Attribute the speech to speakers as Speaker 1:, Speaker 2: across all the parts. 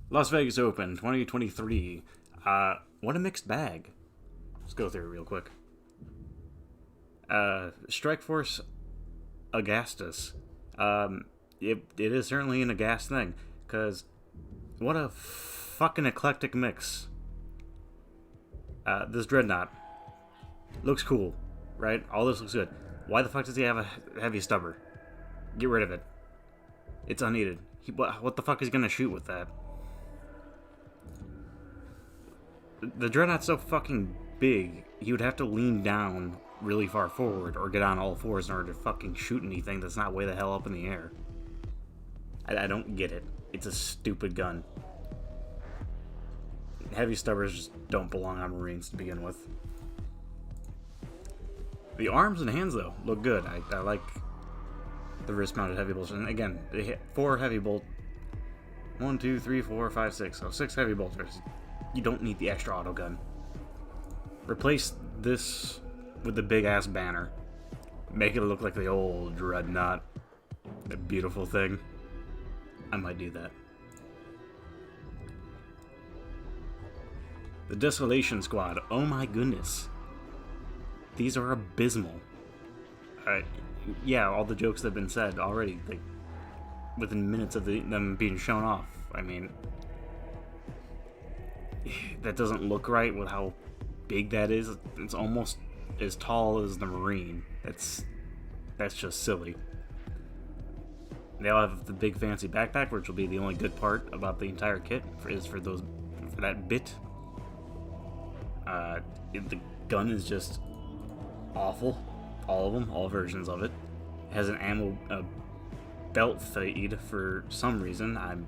Speaker 1: Las Vegas Open 2023. What a mixed bag. Let's go through it real quick. Strike Force Agastus. It is certainly an Agast thing, because what a fucking eclectic mix. This Dreadnought looks cool, right? All this looks good. Why the fuck does he have a heavy stubber? Get rid of it. It's unneeded. What the fuck is he gonna shoot with that? The Dreadnought's so fucking big, he would have to lean down really far forward or get on all fours in order to fucking shoot anything that's not way the hell up in the air. I don't get it. It's a stupid gun. Heavy stubbers just don't belong on Marines to begin with. The arms and hands, though, look good. I like the wrist-mounted heavy bolts. And again, they hit 4 heavy bolt. 1, 2, 3, 4, 5, 6. So 6 heavy bolters. You don't need the extra auto gun. Replace this with the big-ass banner. Make it look like the old Dreadnought. A beautiful thing. I might do that. The Desolation Squad. Oh my goodness. These are abysmal. Yeah, all the jokes that have been said already, like, within minutes of them being shown off. I mean, that doesn't look right with how big that is. It's almost as tall as the Marine. That's just silly. They all have the big fancy backpack, which will be the only good part about the entire kit, for that bit. The gun is just awful. All of them, all versions of it. It has an ammo belt feed for some reason. I'm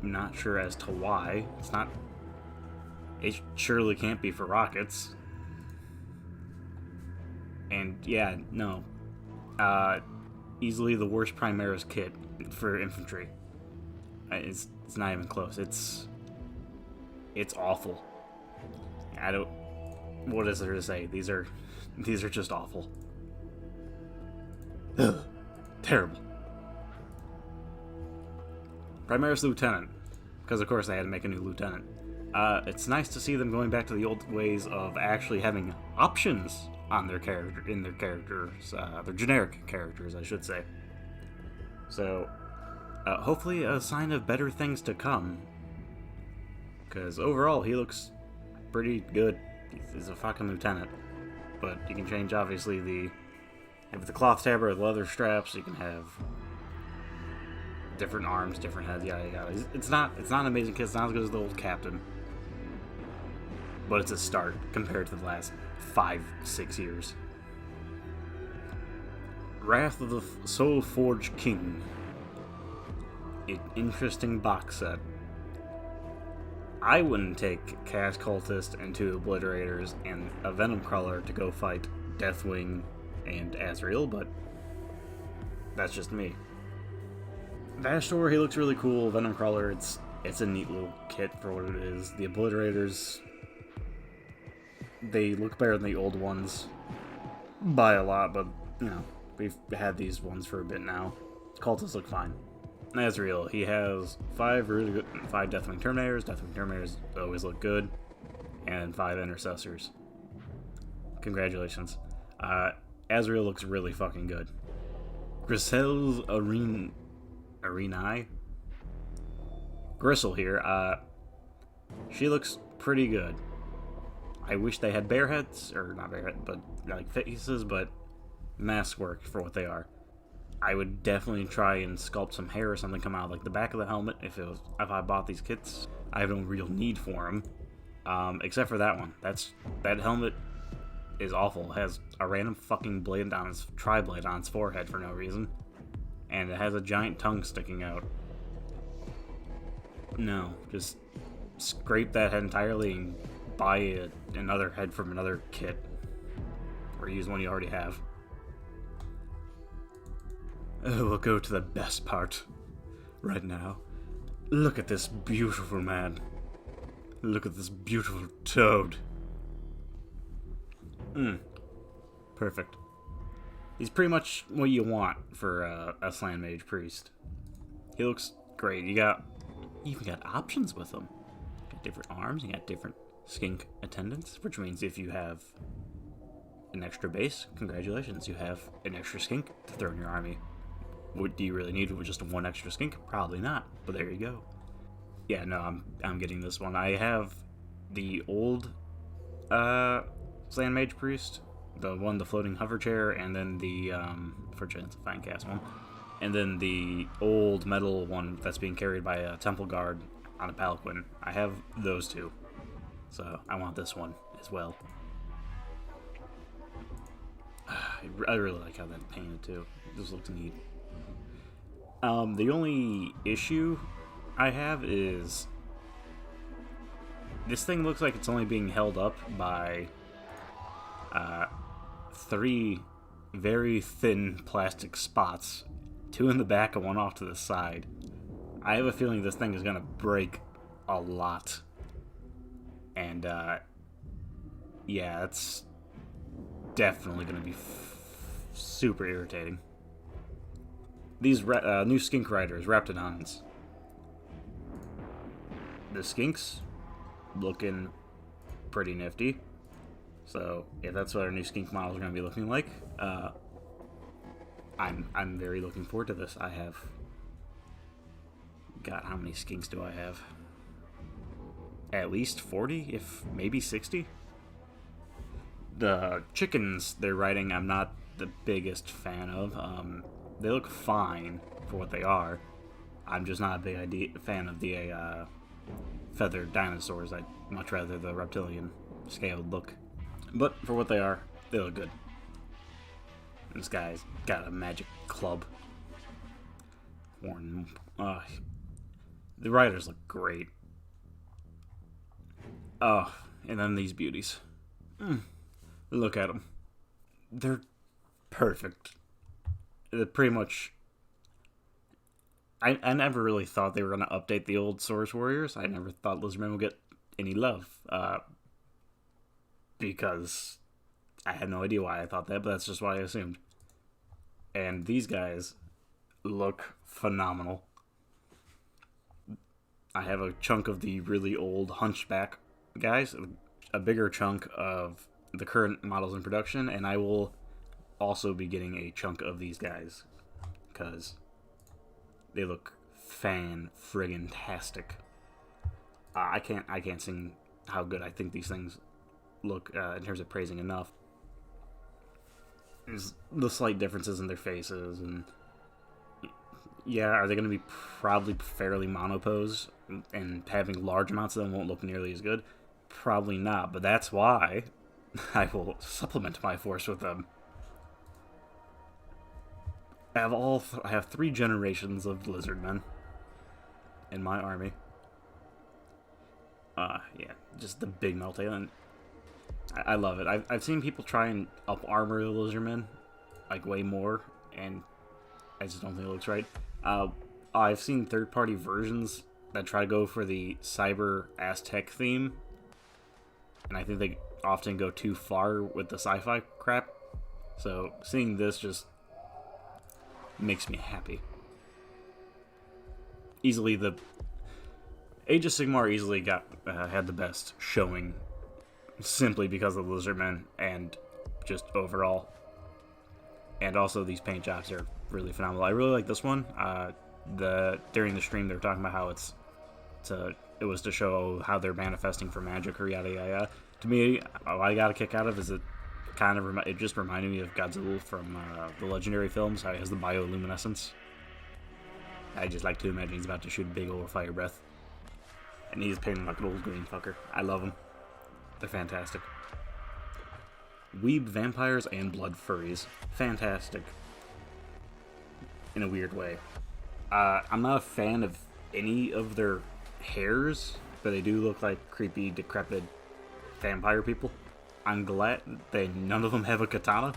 Speaker 1: not sure as to why. It surely can't be for rockets. And yeah, no. Easily the worst Primaris kit for infantry. It's not even close. It's awful. What is there to say? These are just awful. Ugh. Terrible. Primaris Lieutenant, because of course they had to make a new lieutenant. It's nice to see them going back to the old ways of actually having options on their characters, their generic characters, I should say. So, hopefully a sign of better things to come. Because overall, he looks pretty good. He's a fucking lieutenant. But you can change, obviously, the cloth tabard with leather straps. You can have different arms, different heads, yada yada. It's not an amazing kit. It's not as good as the old Captain. But it's a start compared to the last 5-6 years. Wrath of the Soul Forge King. An interesting box set. I wouldn't take Cast Cultist and 2 Obliterators and a Venom Crawler to go fight Deathwing and Azrael, but that's just me. Vashtor, he looks really cool. Venom Crawler, it's a neat little kit for what it is. The Obliterators, they look better than the old ones by a lot, but, you know, we've had these ones for a bit now. Cultists look fine. Azrael, he has 5 Deathwing Terminators. Deathwing Terminators always look good. And 5 Intercessors. Congratulations. Azrael looks really fucking good. Grisel's Arenae? Gristle here, she looks pretty good. I wish they had bear heads, or not bear heads, but like faces, but masks work for what they are. I would definitely try and sculpt some hair or something come out like the back of the helmet if I bought these kits. I have no real need for them, except for that one. That helmet is awful. It has a random fucking blade on its tri-blade on its forehead for no reason, and it has a giant tongue sticking out. No, just scrape that head entirely and buy another head from another kit, or use one you already have. Oh, we'll go to the best part right now. Look at this beautiful man. Look at this beautiful toad. Perfect. He's pretty much what you want for a Slan Mage Priest. He looks great. You even got options with them. You got different arms, you got different skink attendants, which means if you have an extra base, congratulations, you have an extra skink to throw in your army. What do you really need with just one extra skink? Probably not, but there you go. Yeah, no, I'm getting this one. I have the old Sand Mage Priest, the floating hover chair, and then the for chance of fine cast one, and then the old metal one that's being carried by a temple guard on a palanquin. I have those two, so I want this one as well. I really like how that's painted too. It just looks neat. The only issue I have is this thing looks like it's only being held up by 3 very thin plastic spots, 2 in the back and 1 off to the side. I have a feeling this thing is gonna break a lot, and yeah, it's definitely gonna be super irritating. These new skink riders, Raptidons. The skinks looking pretty nifty. So if that's what our new skink models are going to be looking like, I'm very looking forward to this. I have, God, how many skinks do I have? At least 40, if maybe 60. The chickens they're riding, I'm not the biggest fan of. They look fine for what they are. I'm just not a big fan of the feathered dinosaurs. I'd much rather the reptilian scaled look. But for what they are, they look good. This guy's got a magic club. The riders look great. Oh, and then these beauties. Look at them. They're perfect. They're pretty much... I never really thought they were going to update the old Source Warriors. I never thought Lizardmen would get any love. Because I had no idea why I thought that, but that's just what I assumed. And these guys look phenomenal. I have a chunk of the really old Hunchback guys, a bigger chunk of the current models in production, and I will also be getting a chunk of these guys because they look fan-friggin-tastic. I can't sing how good I think these things look in terms of praising enough. There's the slight differences in their faces, and yeah, are they going to be probably fairly monopose, and having large amounts of them won't look nearly as good? Probably not, but that's why I will supplement my force with them. I have 3 generations of Lizardmen in my army. Yeah, just the big meltail, and I love it. I've seen people try and up armor the Lizardmen, like, way more, and I just don't think it looks right. I've seen third-party versions that try to go for the Cyber Aztec theme, and I think they often go too far with the sci-fi crap. So seeing this just makes me happy. Easily the Age of Sigmar easily had the best showing, simply because of the Lizardmen and just overall. And also these paint jobs are really phenomenal. I really like this one. During the stream they were talking about how it was to show how they're manifesting for magic or yada yada. To me, what I got a kick out of is it just reminded me of Godzilla from the Legendary films. How he has the bioluminescence. I just like to imagine he's about to shoot a big old fire breath. And he's painted like an old green fucker. I love them. They're fantastic. Weeb vampires and blood furries. Fantastic. In a weird way. I'm not a fan of any of their hairs, but they do look like creepy, decrepit vampire people. I'm glad none of them have a katana.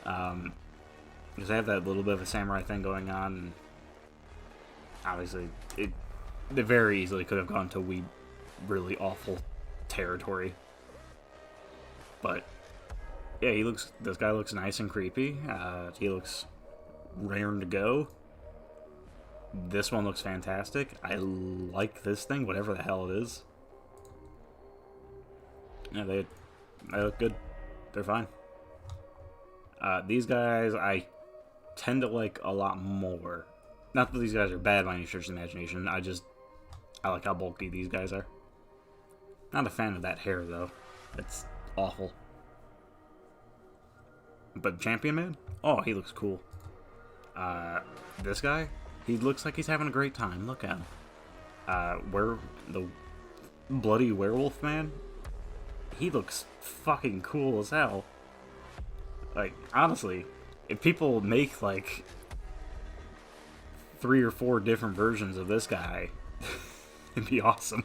Speaker 1: Because they have that little bit of a samurai thing going on. And obviously, they very easily could have gone to weeb really awful territory. But yeah, this guy looks nice and creepy. He looks raring to go. This one looks fantastic. I like this thing, whatever the hell it is. Yeah, they look good. They're fine. These guys I tend to like a lot more. Not that these guys are bad by any stretch of the imagination. I like how bulky these guys are. Not a fan of that hair though. It's awful. But Champion Man? Oh, he looks cool. This guy? He looks like he's having a great time. Look at him. Where the bloody werewolf man? He looks fucking cool as hell. Like, honestly, if people make, like, 3 or 4 different versions of this guy, it'd be awesome.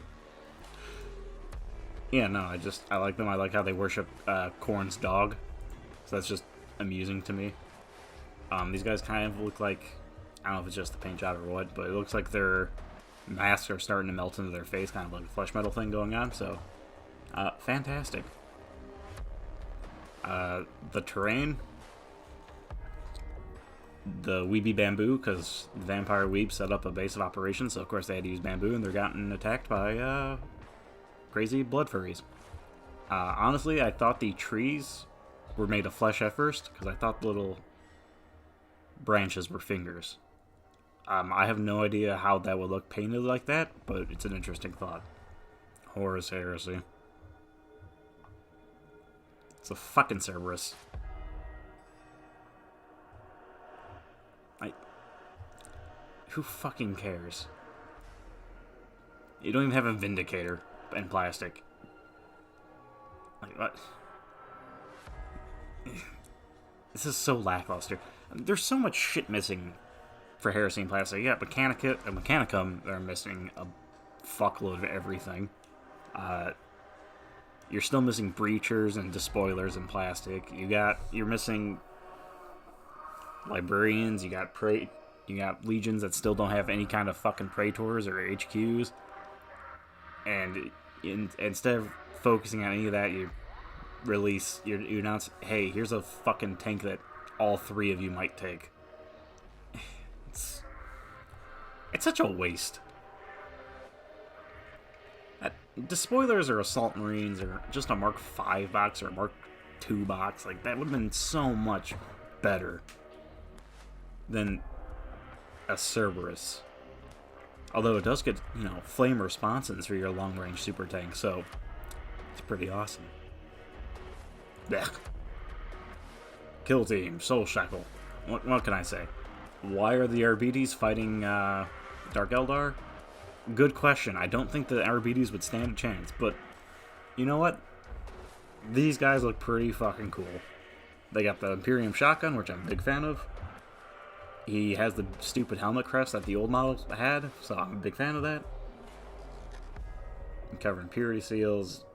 Speaker 1: Yeah, no, I like them. I like how they worship Korn's dog. So that's just amusing to me. These guys kind of look like, I don't know if it's just the paint job or what, but it looks like their masks are starting to melt into their face, kind of like a flesh metal thing going on, so fantastic. The terrain, the Weeby Bamboo, because the Vampire Weeb set up a base of operations, so of course they had to use bamboo, and they're gotten attacked by crazy blood furries. Honestly, I thought the trees were made of flesh at first, because I thought the little branches were fingers. I have no idea how that would look painted like that, but it's an interesting thought. Horus Heresy. It's a fucking Cerberus. Who fucking cares? You don't even have a Vindicator in plastic. Like, what? This is so lackluster. There's so much shit missing for Heresy and plastic. Yeah, Mechanicum, they're missing a fuckload of everything. You're still missing breachers and despoilers in plastic. You're missing librarians. You got legions that still don't have any kind of fucking praetors or HQs. And instead of focusing on any of that, you announce, hey, here's a fucking tank that all 3 of you might take. It's such a waste. Despoilers or Assault Marines or just a Mark 5 box or a Mark 2 box, like, that would have been so much better than a Cerberus. Although it does get, flame responses for your long-range super tank, so it's pretty awesome. Blech. Kill Team, Soul Shackle. What can I say? Why are the Arbites fighting Dark Eldar? Good question. I don't think the Arbites would stand a chance, but you know what? These guys look pretty fucking cool. They got the Imperium shotgun, which I'm a big fan of. He has the stupid helmet crest that the old models had, so I'm a big fan of that. I'm covering purity seals.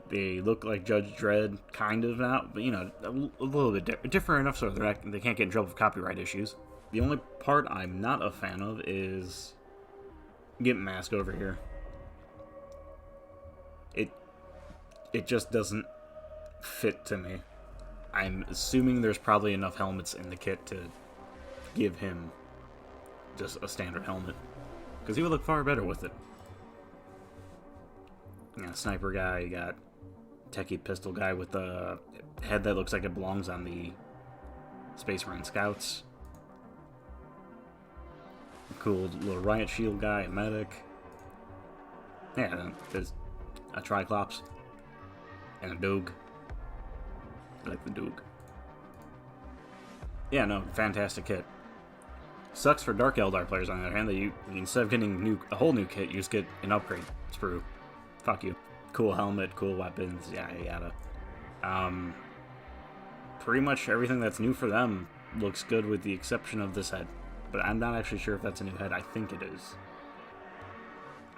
Speaker 1: They look like Judge Dredd, kind of now, but a little bit different enough so they can't get in trouble with copyright issues. The only part I'm not a fan of is Gimp Mask over here. It just doesn't fit to me. I'm assuming there's probably enough helmets in the kit to give him just a standard helmet, because he would look far better with it. You got a sniper guy, you got techie pistol guy with a head that looks like it belongs on the Space Marine Scouts. A cool little riot shield guy, a medic. Yeah, there's a Triclops and a Doog. I like the Doog. Yeah, no, fantastic kit. Sucks for Dark Eldar players, on the other hand, that you instead of getting a whole new kit, you just get an upgrade sprue. Fuck you. Cool helmet, cool weapons, yada yada. Pretty much everything that's new for them looks good with the exception of this head. But I'm not actually sure if that's a new head. I think it is.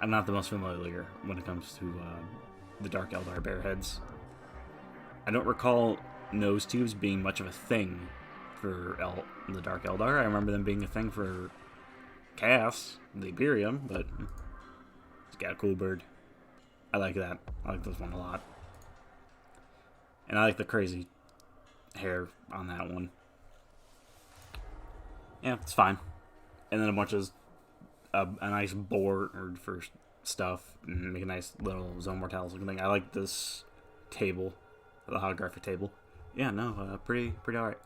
Speaker 1: I'm not the most familiar when it comes to the Dark Eldar bear heads. I don't recall nose tubes being much of a thing for the Dark Eldar. I remember them being a thing for Chaos, the Imperium, but it's got a cool bird. I like that. I like this one a lot. And I like the crazy hair on that one. Yeah, it's fine. And then a bunch of a nice board for stuff and make a nice little Zone Mortalis looking thing. I like this table, the holographic table. Yeah, no, pretty alright.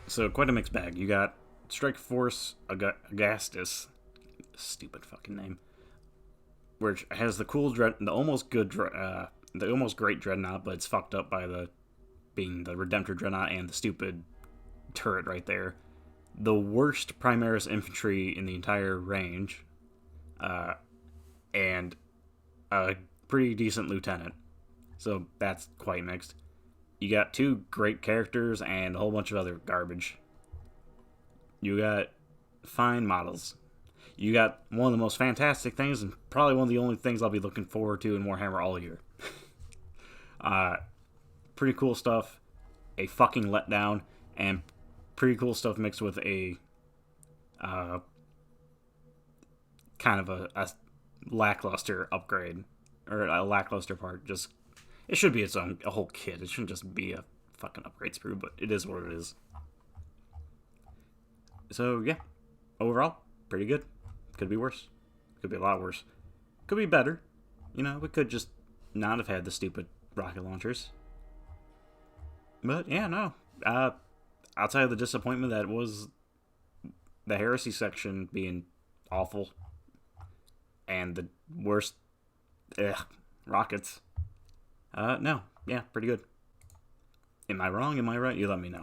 Speaker 1: So quite a mixed bag. You got Strike Force Agastus, stupid fucking name, which has the cool the almost good, the almost great Dreadnought, but it's fucked up by being the Redemptor Dreadnought and the stupid turret right there. The worst Primaris infantry in the entire range, and a pretty decent lieutenant. So that's quite mixed. You got two great characters and a whole bunch of other garbage. You got fine models. You got one of the most fantastic things, and probably one of the only things I'll be looking forward to in Warhammer all year. Pretty cool stuff. A fucking letdown, and pretty cool stuff mixed with a kind of a lackluster upgrade, or a lackluster part. Just, it should be a whole kit. It shouldn't just be a fucking upgrade sprue, but it is what it is. So yeah, overall, pretty good. Could be worse. Could be a lot worse. Could be better. You know, we could just not have had the stupid rocket launchers. But yeah, no. Outside of the disappointment that was the heresy section being awful and the worst rockets. No, yeah, pretty good. Am I wrong? Am I right? You let me know.